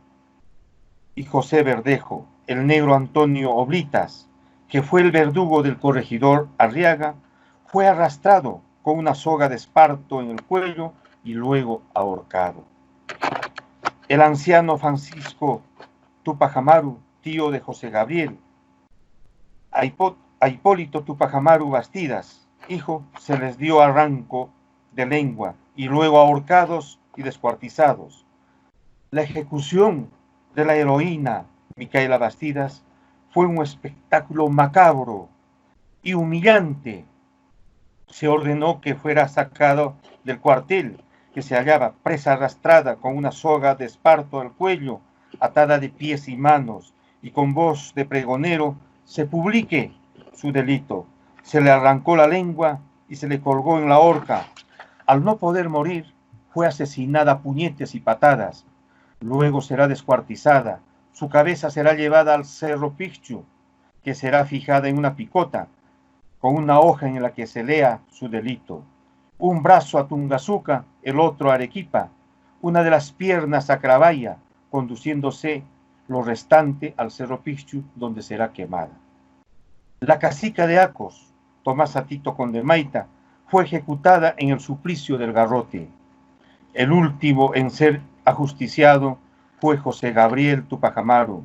Speaker 5: y José Verdejo. El negro Antonio Oblitas, que fue el verdugo del corregidor Arriaga, fue arrastrado con una soga de esparto en el cuello y luego ahorcado. El anciano Francisco Tupac Amaru, tío de José Gabriel, a Hipólito Tupac Amaru Bastidas, hijo, se les dio arranco de lengua y luego ahorcados y descuartizados. La ejecución de la heroína Micaela Bastidas fue un espectáculo macabro y humillante. Se ordenó que fuera sacado del cuartel, que se hallaba presa arrastrada con una soga de esparto al cuello, atada de pies y manos, y con voz de pregonero se publique su delito. Se le arrancó la lengua y se le colgó en la horca. Al no poder morir, fue asesinada a puñetes y patadas. Luego será descuartizada. Su cabeza será llevada al Cerro Picchu, que será fijada en una picota, con una hoja en la que se lea su delito. Un brazo a Tungazuca, el otro a Arequipa, una de las piernas a Cravalla, conduciéndose lo restante al Cerro Picchu, donde será quemada. La cacica de Acos, Tomás Atito Condemaita, fue ejecutada en el suplicio del garrote. El último en ser ajusticiado fue José Gabriel Tupac Amaru,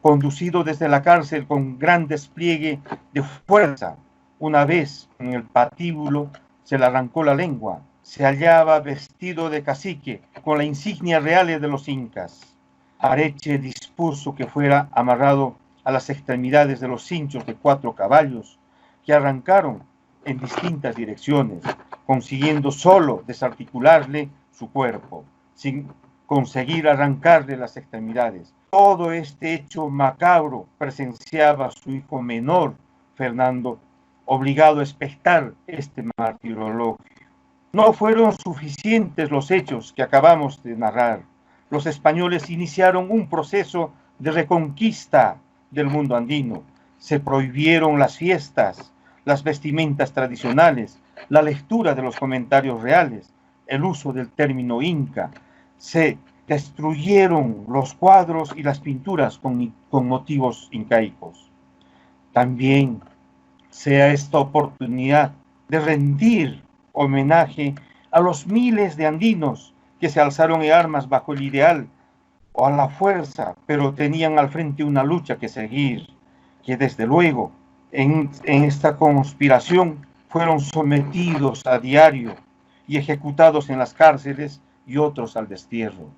Speaker 5: conducido desde la cárcel con gran despliegue de fuerza. Una vez en el patíbulo se le arrancó la lengua. Se hallaba vestido de cacique con la insignia real de los incas. Areche dispuso que fuera amarrado a las extremidades de los cinchos de 4 caballos que arrancaron en distintas direcciones, consiguiendo solo desarticularle su cuerpo, sin conseguir arrancarle las extremidades. Todo este hecho macabro presenciaba su hijo menor, Fernando, obligado a espectar este martirologio. No fueron suficientes los hechos que acabamos de narrar. Los españoles iniciaron un proceso de reconquista del mundo andino. Se prohibieron las fiestas, las vestimentas tradicionales, la lectura de los comentarios reales, el uso del término inca. Se destruyeron los cuadros y las pinturas con motivos incaicos. También sea esta oportunidad de rendir homenaje a los miles de andinos que se alzaron en armas bajo el ideal o a la fuerza, pero tenían al frente una lucha que seguir, que desde luego en esta conspiración fueron sometidos a diario y ejecutados en las cárceles y otros al destierro.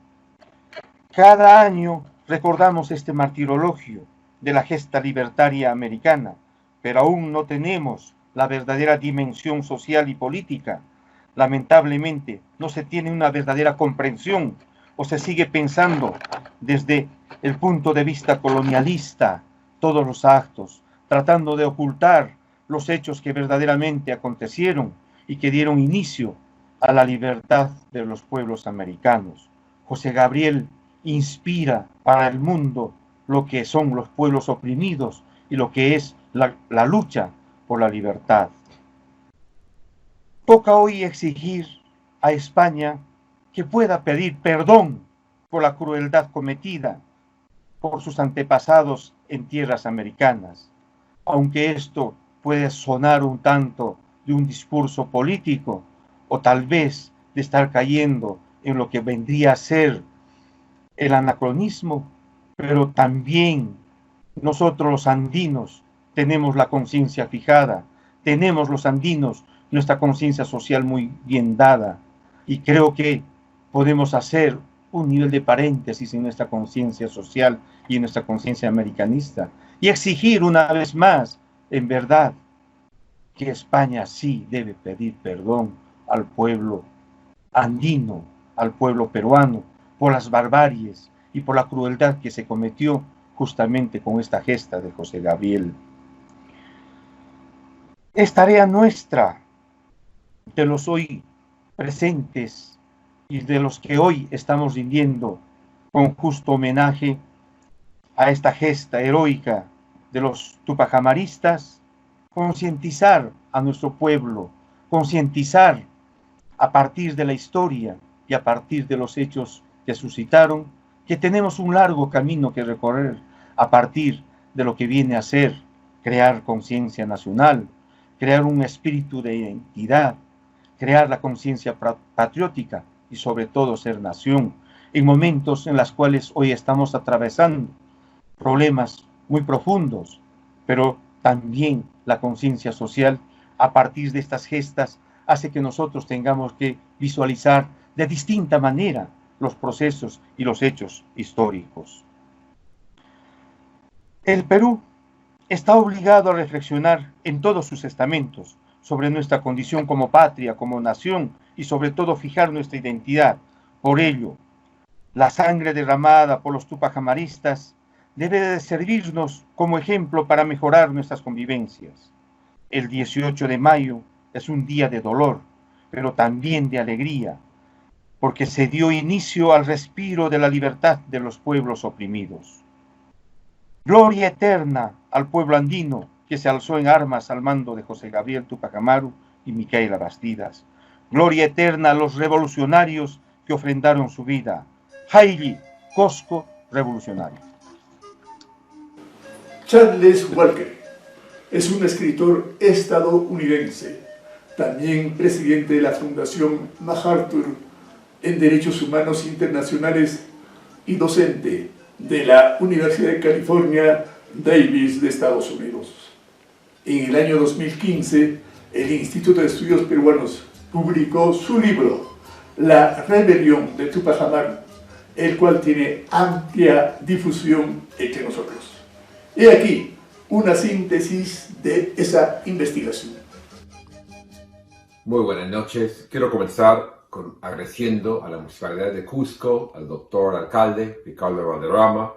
Speaker 5: Cada año recordamos este martirologio de la gesta libertaria americana, pero aún no tenemos la verdadera dimensión social y política. Lamentablemente, no se tiene una verdadera comprensión o se sigue pensando desde el punto de vista colonialista todos los actos, tratando de ocultar los hechos que verdaderamente acontecieron y que dieron inicio a la libertad de los pueblos americanos. José Gabriel inspira para el mundo lo que son los pueblos oprimidos y lo que es la lucha por la libertad. Toca hoy exigir a España que pueda pedir perdón por la crueldad cometida por sus antepasados en tierras americanas, aunque esto puede sonar un tanto de un discurso político o tal vez de estar cayendo en lo que vendría a ser el anacronismo, pero también nosotros los andinos tenemos la conciencia fijada, tenemos los andinos nuestra conciencia social muy bien dada, y creo que podemos hacer un nivel de paréntesis en nuestra conciencia social y en nuestra conciencia americanista, y exigir una vez más, en verdad, que España sí debe pedir perdón al pueblo andino, al pueblo peruano, por las barbaries y por la crueldad que se cometió justamente con esta gesta de José Gabriel. Es tarea nuestra, de los hoy presentes y de los que hoy estamos rindiendo con justo homenaje a esta gesta heroica de los tupajamaristas, concientizar a nuestro pueblo, concientizar a partir de la historia y a partir de los hechos que suscitaron, que tenemos un largo camino que recorrer a partir de lo que viene a ser crear conciencia nacional, crear un espíritu de identidad, crear la conciencia patriótica y sobre todo ser nación, en momentos en los cuales hoy estamos atravesando problemas muy profundos, pero también la conciencia social a partir de estas gestas hace que nosotros tengamos que visualizar de distinta manera los procesos y los hechos históricos. El Perú está obligado a reflexionar en todos sus estamentos sobre nuestra condición como patria, como nación y sobre todo fijar nuestra identidad. Por ello, la sangre derramada por los tupajamaristas debe de servirnos como ejemplo para mejorar nuestras convivencias. El 18 de mayo es un día de dolor, pero también de alegría, porque se dio inicio al respiro de la libertad de los pueblos oprimidos. Gloria eterna al pueblo andino que se alzó en armas al mando de José Gabriel Túpac Amaru y Micaela Bastidas. Gloria eterna a los revolucionarios que ofrendaron su vida. Haile Cosco, revolucionario.
Speaker 2: Charles Walker es un escritor estadounidense, también presidente de la Fundación MacArthur en Derechos Humanos Internacionales y docente de la Universidad de California, Davis de Estados Unidos. En el año 2015, el Instituto de Estudios Peruanos publicó su libro, La Rebelión de Túpac Amaru, el cual tiene amplia difusión entre nosotros. He aquí una síntesis de esa investigación.
Speaker 6: Muy buenas noches. Quiero comenzar agradeciendo a la Municipalidad de Cusco, al doctor alcalde Ricardo Valderrama,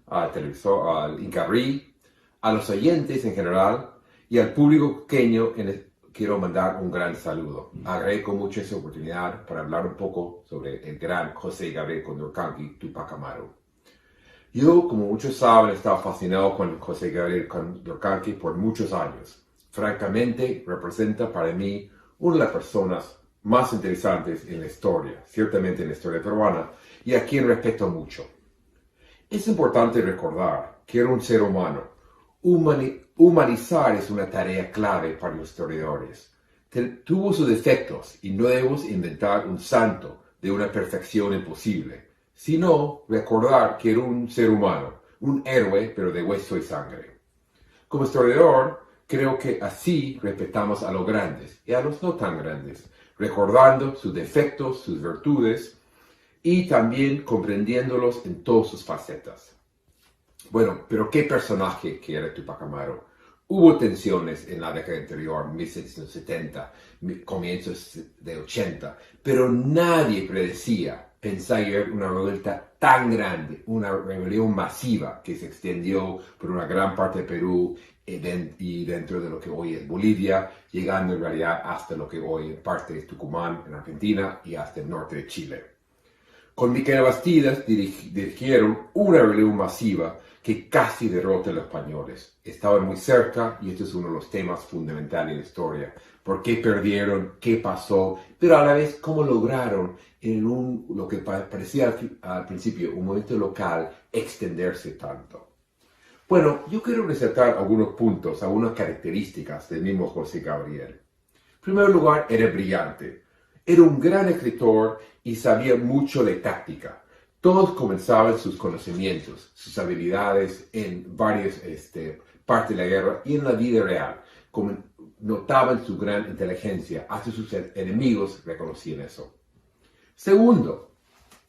Speaker 6: al televisor, al INCARRI, a los oyentes en general y al público cusqueño. Quiero mandar un gran saludo. Agradezco mucho esa oportunidad para hablar un poco sobre el gran José Gabriel Condorcanqui Túpac Amaru. Yo, como muchos saben, he estado fascinado con José Gabriel Condorcanqui por muchos años. Francamente, representa para mí una de las personas más interesantes en la historia, ciertamente en la historia peruana, y a quien respeto mucho. Es importante recordar que era un ser humano. Humanizar es una tarea clave para los historiadores. Tuvo sus defectos y no debemos inventar un santo de una perfección imposible, sino recordar que era un ser humano, un héroe, pero de hueso y sangre. Como historiador, creo que así respetamos a los grandes y a los no tan grandes, recordando sus defectos, sus virtudes y también comprendiéndolos en todas sus facetas. Bueno, pero ¿qué personaje que era Túpac Amaru? Hubo tensiones en la década anterior, 1770, comienzos de 80, pero nadie pensaba que era una revuelta tan grande, una rebelión masiva que se extendió por una gran parte de Perú y dentro de lo que hoy es Bolivia, llegando en realidad hasta lo que hoy es parte de Tucumán en Argentina y hasta el norte de Chile. Con Micaela Bastidas dirigieron una rebelión masiva que casi derrota a los españoles. Estaban muy cerca y este es uno de los temas fundamentales de la historia. ¿Por qué perdieron? ¿Qué pasó? Pero a la vez, ¿cómo lograron en lo que parecía al principio un movimiento local extenderse tanto? Bueno, yo quiero resaltar algunos puntos, algunas características del mismo José Gabriel. En primer lugar, era brillante. Era un gran escritor y sabía mucho de táctica. Todos comenzaban sus conocimientos, sus habilidades en varias partes de la guerra y en la vida real. Notaban su gran inteligencia, hasta sus enemigos reconocían eso. Segundo,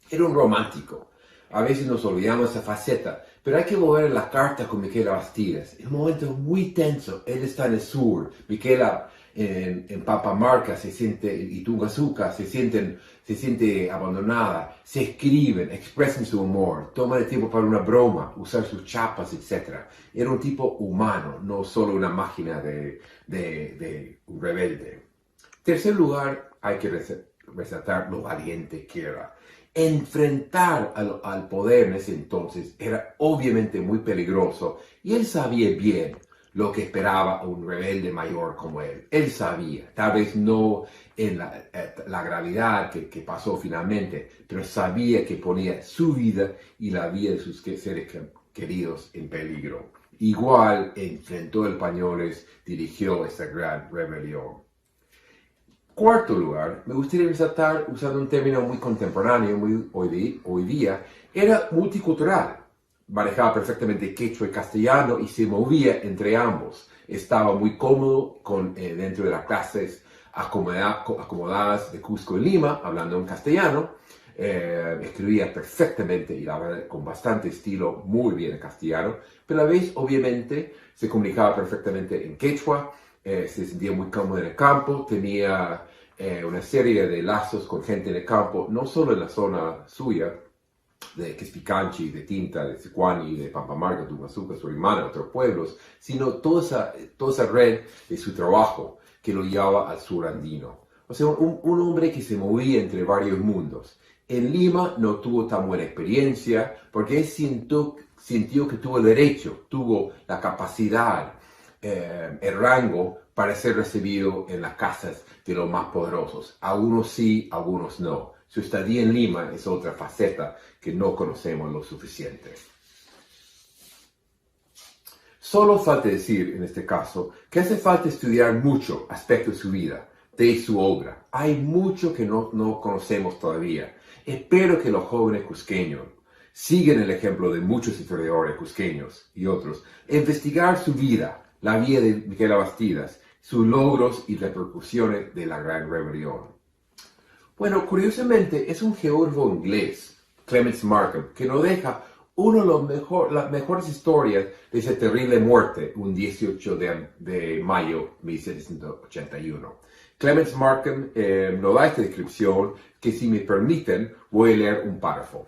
Speaker 6: era un romántico. A veces nos olvidamos esa faceta, pero hay que volver a la carta con Miquela Bastidas. Es un momento muy tenso. Él está en el sur, Miquela en Papamarca y Tungazuca se siente abandonada, se escriben, expresan su humor, toman el tiempo para una broma, usar sus chapas, etc. Era un tipo humano, no solo una máquina de un rebelde. Tercer lugar, hay que resaltar lo valiente que era. Enfrentar al poder en ese entonces era obviamente muy peligroso y él sabía bien lo que esperaba un rebelde mayor como él. Él sabía, tal vez no en la gravedad que pasó finalmente, pero sabía que ponía su vida y la vida de sus seres queridos en peligro. Igual enfrentó españoles, dirigió esta gran rebelión. Cuarto lugar, me gustaría resaltar, usando un término muy contemporáneo, muy hoy día, era multicultural. Manejaba perfectamente quechua y castellano y se movía entre ambos. Estaba muy cómodo dentro de las clases acomodadas de Cusco y Lima, hablando en castellano. Escribía perfectamente y la verdad, con bastante estilo, muy bien en castellano, pero a la vez obviamente se comunicaba perfectamente en quechua, se sentía muy cómodo en el campo, tenía una serie de lazos con gente en el campo, no solo en la zona suya, de Quespicanchi, de Tinta, de Sicuani, de Pampamarca, Tungazuca, Surimana, otros pueblos, sino toda esa red de su trabajo que lo llevaba al sur andino. O sea, un hombre que se movía entre varios mundos. En Lima no tuvo tan buena experiencia porque él sintió que tuvo el derecho, tuvo la capacidad, el rango para ser recibido en las casas de los más poderosos. Algunos sí, algunos no. Su estadía en Lima es otra faceta que no conocemos lo suficiente. Solo falta decir, en este caso, que hace falta estudiar mucho aspectos de su vida, de su obra. Hay mucho que no conocemos todavía. Espero que los jóvenes cusqueños sigan el ejemplo de muchos historiadores cusqueños y otros, investigar su vida, la vida de Miquela Bastidas, sus logros y repercusiones de la Gran Rebelión. Bueno, curiosamente, es un geógrafo inglés, Clements Markham, que nos deja una de las mejores historias de esa terrible muerte, un 18 de mayo de 1781. Clements Markham nos da esta descripción que, si me permiten, voy a leer un párrafo.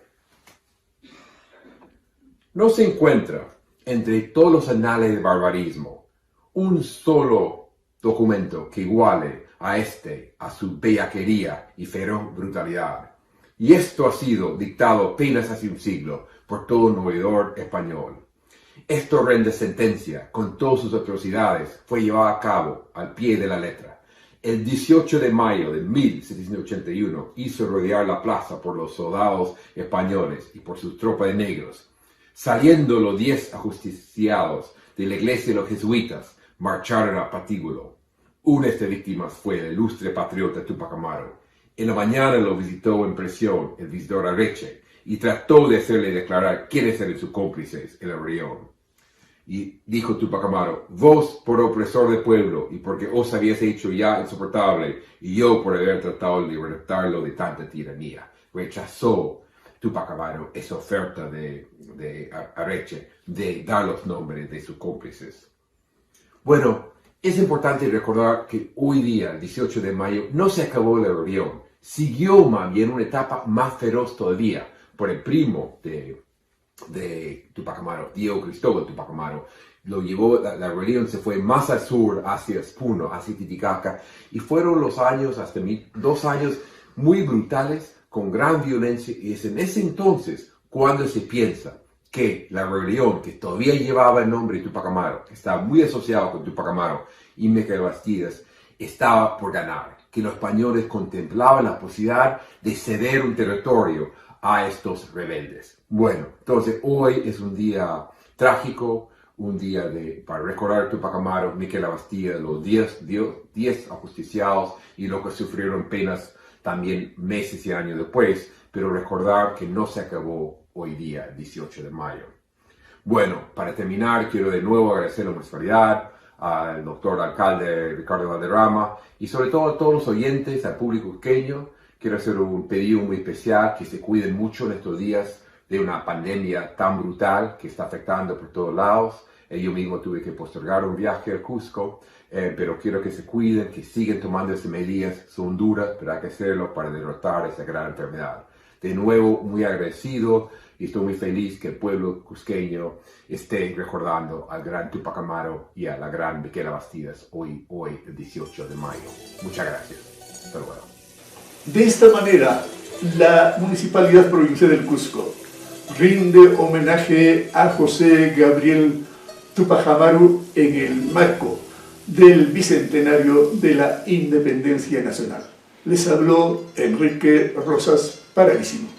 Speaker 6: No se encuentra entre todos los anales del barbarismo un solo documento que iguale a su bellaquería y feroz brutalidad. Y esto ha sido dictado apenas hace un siglo por todo un oidor español. Esta horrenda sentencia, con todas sus atrocidades, fue llevada a cabo al pie de la letra. El 18 de mayo de 1781 hizo rodear la plaza por los soldados españoles y por sus tropas de negros. Saliendo los 10 ajusticiados de la iglesia de los jesuitas, marcharon a Patíbulo. Una de estas víctimas fue el ilustre patriota Túpac Amaru. En la mañana lo visitó en prisión el visitador Areche y trató de hacerle declarar quiénes eran sus cómplices en la rebelión. Y dijo Túpac Amaru: vos por opresor del pueblo y porque os habías hecho ya insoportable, y yo por haber tratado de libertarlo de tanta tiranía. Rechazó Túpac Amaru esa oferta de Areche de dar los nombres de sus cómplices. Bueno, es importante recordar que hoy día, el 18 de mayo, no se acabó la rebelión. Siguió más bien una etapa más feroz todavía por el primo de Túpac Amaru, Diego Cristóbal Túpac Amaru. Lo llevó, la rebelión se fue más al sur, hacia Puno, hacia Titicaca, y fueron hasta 2 años muy brutales, con gran violencia, y es en ese entonces cuando se piensa que la rebelión, que todavía llevaba el nombre de Túpac Amaru, que estaba muy asociado con Túpac Amaru y Miquela Bastidas, estaba por ganar, que los españoles contemplaban la posibilidad de ceder un territorio a estos rebeldes. Bueno, entonces hoy es un día trágico, un día para recordar a Túpac Amaru, Miquela Bastidas, los 10 ajusticiados y los que sufrieron penas también meses y años después, pero recordar que no se acabó hoy día, 18 de mayo. Bueno, para terminar, quiero de nuevo agradecer a la municipalidad, al doctor alcalde Ricardo Valderrama y sobre todo a todos los oyentes, al público cusqueño. Quiero hacer un pedido muy especial, que se cuiden mucho en estos días de una pandemia tan brutal que está afectando por todos lados. Yo mismo tuve que postergar un viaje al Cusco, pero quiero que se cuiden, que sigan tomando esas medidas. Son duras, pero hay que hacerlo para derrotar esa gran enfermedad. De nuevo, muy agradecido y estoy muy feliz que el pueblo cusqueño esté recordando al gran Túpac Amaru y a la gran Miquela Bastidas hoy el 18 de mayo. Muchas gracias. Hasta luego.
Speaker 2: De esta manera, la Municipalidad Provincial del Cusco rinde homenaje a José Gabriel Túpac Amaru en el marco del Bicentenario de la Independencia Nacional. Les habló Enrique Rosas Paralísimo.